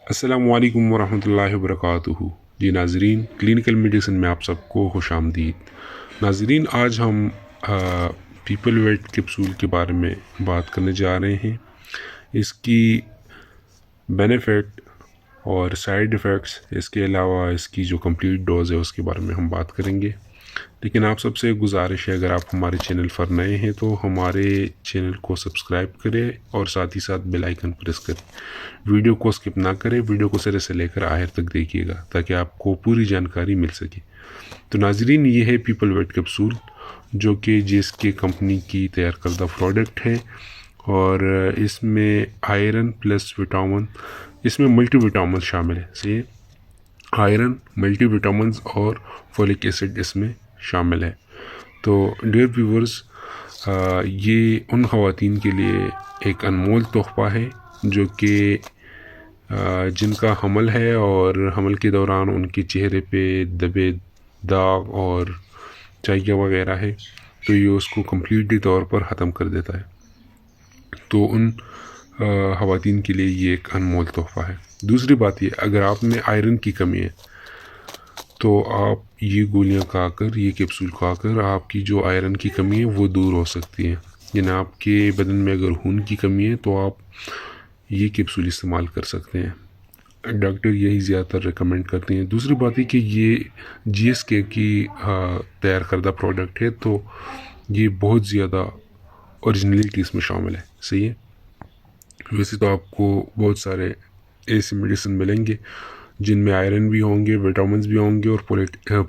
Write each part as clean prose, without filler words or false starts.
السلام علیکم ورحمۃ اللہ وبرکاتہ۔ جی ناظرین، کلینکل میڈیسن میں آپ سب کو خوش آمدید۔ ناظرین، آج ہم پیپل ویٹ کیپسول کے بارے میں بات کرنے جا رہے ہیں۔ اس کی بینیفٹ اور سائیڈ ایفیکٹس، اس کے علاوہ اس کی جو کمپلیٹ ڈوز ہے اس کے بارے میں ہم بات کریں گے۔ لیکن آپ سب سے گزارش ہے، اگر آپ ہمارے چینل پر نئے ہیں تو ہمارے چینل کو سبسکرائب کریں اور ساتھ ہی ساتھ بیل آئیکن پریس کریں۔ ویڈیو کو سکپ نہ کریں، ویڈیو کو سرے سے لے کر آخر تک دیکھیے گا تاکہ آپ کو پوری جانکاری مل سکے۔ تو ناظرین، یہ ہے پیپل ویٹ کیپسول، جو کہ جس کے کمپنی کی تیار کردہ پروڈکٹ ہے، اور اس میں آئرن پلس وٹامن، اس میں ملٹی وٹامن شامل ہے۔ صحیح، آئرن، ملٹی وٹامنز اور فولک ایسڈ اس میں شامل ہے۔ تو ڈیئر ویورز، یہ ان خواتین کے لیے ایک انمول تحفہ ہے جو کہ جن کا حمل ہے اور حمل کے دوران ان کے چہرے پہ دبے داغ اور چاہیے وغیرہ ہے، تو یہ اس کو کمپلیٹلی طور پر ختم کر دیتا ہے۔ تو ان خواتین کے لیے یہ ایک انمول تحفہ ہے۔ دوسری بات یہ، اگر آپ میں آئرن کی کمی ہے تو آپ یہ گولیاں کھا کر، یہ کیپسول کھا کر آپ کی جو آئرن کی کمی ہے وہ دور ہو سکتی ہے۔ یعنی آپ کے بدن میں اگر خون کی کمی ہے تو آپ یہ کیپسول استعمال کر سکتے ہیں۔ ڈاکٹر یہی زیادہ تر ریکمینڈ کرتے ہیں۔ دوسری بات یہ کہ یہ جی ایس کے کی تیار کردہ پروڈکٹ ہے، تو یہ بہت زیادہ اوریجنلٹی اس میں شامل ہے۔ صحیح ہے، ویسے تو آپ کو بہت سارے ایسے میڈیسن ملیں گے جن میں آئرن بھی ہوں گے، وٹامنز بھی ہوں گے اور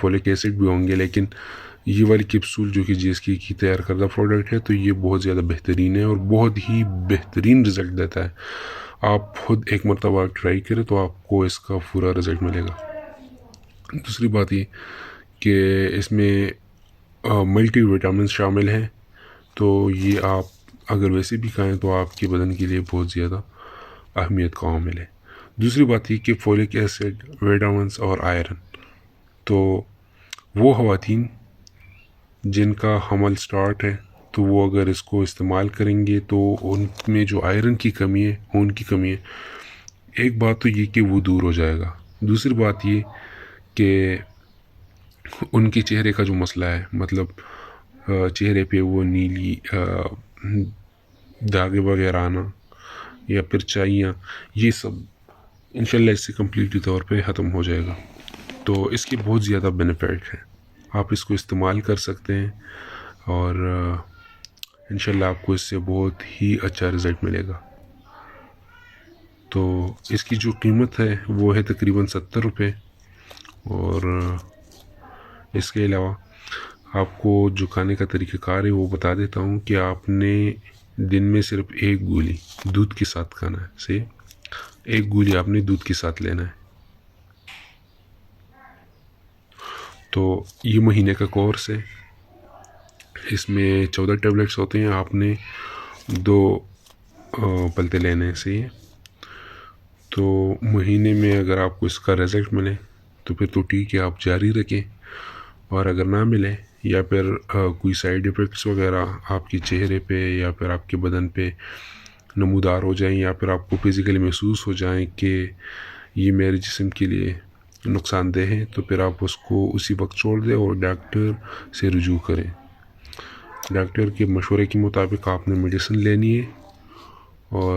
فولک ایسڈ بھی ہوں گے، لیکن یہ والی کیپسول جو کہ جی ایس کی تیار کردہ پروڈکٹ ہے، تو یہ بہت زیادہ بہترین ہے اور بہت ہی بہترین رزلٹ دیتا ہے۔ آپ خود ایک مرتبہ ٹرائی کریں تو آپ کو اس کا پورا رزلٹ ملے گا۔ دوسری بات یہ کہ اس میں ملٹی وٹامنز شامل ہیں، تو یہ آپ اگر ویسے بھی کھائیں تو آپ کے بدن کے لیے بہت زیادہ اہمیت کا حامل ہے۔ دوسری بات یہ کہ فولک ایسڈ، وٹامنز اور آئرن، تو وہ خواتین جن کا حمل سٹارٹ ہے تو وہ اگر اس کو استعمال کریں گے تو ان میں جو آئرن کی کمی ہے، خون کی کمی ہے، ایک بات تو یہ کہ وہ دور ہو جائے گا۔ دوسری بات یہ کہ ان کے چہرے کا جو مسئلہ ہے، مطلب چہرے پہ وہ نیلی داغے وغیرہ آنا یا پھر چاہیاں، یہ سب انشاءاللہ اس سے کمپلیٹلی طور پہ ختم ہو جائے گا۔ تو اس کی بہت زیادہ بینیفٹ ہے، آپ اس کو استعمال کر سکتے ہیں اور انشاءاللہ آپ کو اس سے بہت ہی اچھا رزلٹ ملے گا۔ تو اس کی جو قیمت ہے وہ ہے تقریباً 70 روپے، اور اس کے علاوہ آپ کو جو کھانے کا طریقہ کار ہے وہ بتا دیتا ہوں کہ آپ نے دن میں صرف ایک گولی دودھ کے ساتھ کھانا ہے۔ صحیح، ایک گولی آپ نے دودھ کے ساتھ لینا ہے۔ تو یہ مہینے کا کورس ہے، اس میں 14 ٹیبلٹس ہوتے ہیں، آپ نے 2 پلتے لینے ہیں۔ صحیح ہے، تو مہینے میں اگر آپ کو اس کا رزلٹ ملے تو پھر تو ٹھیک ہے، آپ جاری رکھیں، اور اگر نہ ملے یا پھر کوئی سائیڈ ایفیکٹس وغیرہ آپ کے چہرے پہ یا پھر آپ کے بدن پہ نمودار ہو جائیں، یا پھر آپ کو فزیکلی محسوس ہو جائیں کہ یہ میرے جسم کے لیے نقصان دہ ہے، تو پھر آپ اس کو اسی وقت چھوڑ دیں اور ڈاکٹر سے رجوع کریں۔ ڈاکٹر کے مشورے کے مطابق آپ نے میڈیسن لینی ہے، اور